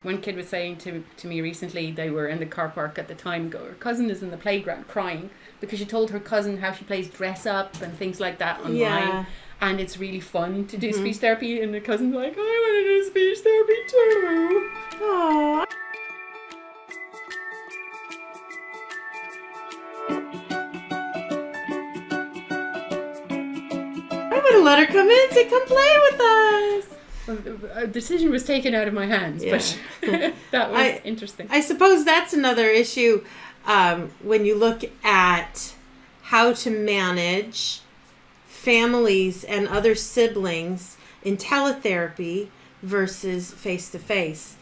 One kid was saying to me recently, they were in the car park at the time, her cousin is in the playground crying because she told her cousin how she plays dress up and things like that online. Yeah. And it's really fun to do speech therapy, and the cousin's like, I want to do speech therapy too. Aww. I would have let her come in and say, come play with us. A decision was taken out of my hands, but that was interesting. I suppose that's another issue when you look at how to manage families and other siblings in teletherapy versus face-to-face.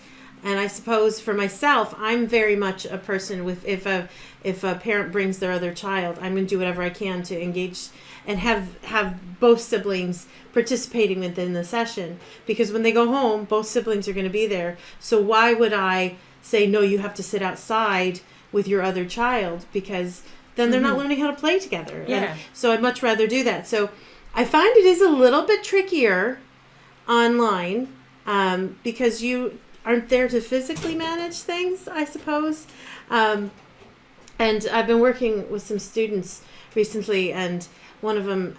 And I suppose for myself, I'm very much a person with if a parent brings their other child, I'm going to do whatever I can to engage and have both siblings participating within the session, because when they go home, both siblings are going to be there. So why would I say, no, you have to sit outside with your other child, because then they're not learning how to play together. Yeah. And so I'd much rather do that. So I find it is a little bit trickier online because you aren't there to physically manage things, I suppose. And I've been working with some students recently, and one of them,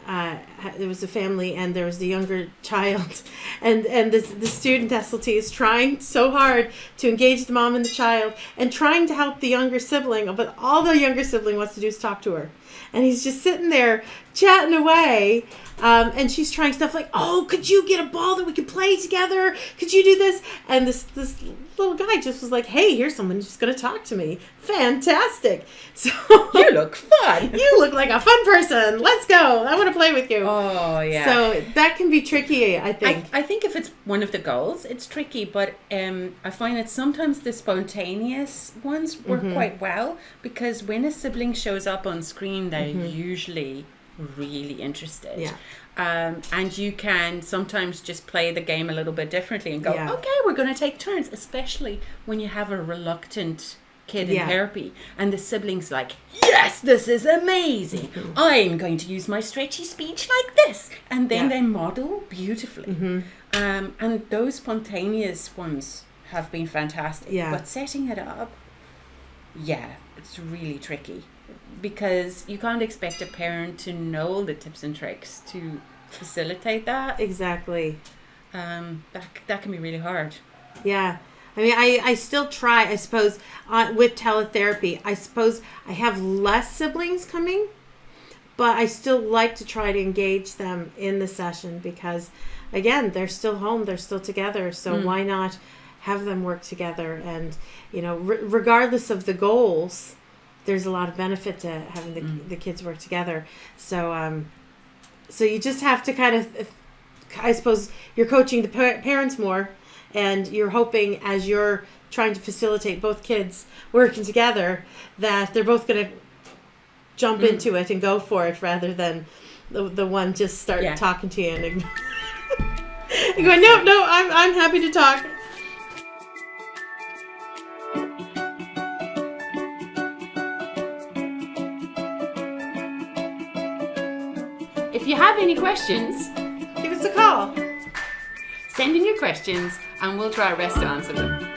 there was a family and there was the younger child, and the student SLT is trying so hard to engage the mom and the child and trying to help the younger sibling, but all the younger sibling wants to do is talk to her. And he's just sitting there chatting away. And she's trying stuff like, oh, could you get a ball that we could play together? Could you do this? And this little guy just was like, hey, here's someone who's going to talk to me. Fantastic. So You look fun. You look like a fun person. Let's go. I want to play with you. Oh, yeah. So that can be tricky, I think. I think if it's one of the goals, it's tricky, but I find that sometimes the spontaneous ones work quite well, because when a sibling shows up on screen, they're usually really interested. Yeah. And you can sometimes just play the game a little bit differently and go, okay, we're going to take turns, especially when you have a reluctant kid in therapy and the sibling's like, yes, this is amazing. I'm going to use my stretchy speech like this. And then they model beautifully. And those spontaneous ones have been fantastic. Yeah. But setting it up, it's really tricky, because you can't expect a parent to know all the tips and tricks to facilitate that. Exactly. That can be really hard. Yeah. I mean, I still try, I suppose, with teletherapy. I suppose I have less siblings coming, but I still like to try to engage them in the session because, again, they're still home, they're still together. So why not have them work together? And, you know, regardless of the goals, there's a lot of benefit to having the kids work together. So, so you just have to kind of, I suppose, you're coaching the parents more, and you're hoping as you're trying to facilitate both kids working together that they're both going to jump into it and go for it, rather than the one just start talking to you and going, no, I'm happy to talk. If you have any questions, Give us a call. send in your questions and we'll try our best to answer them.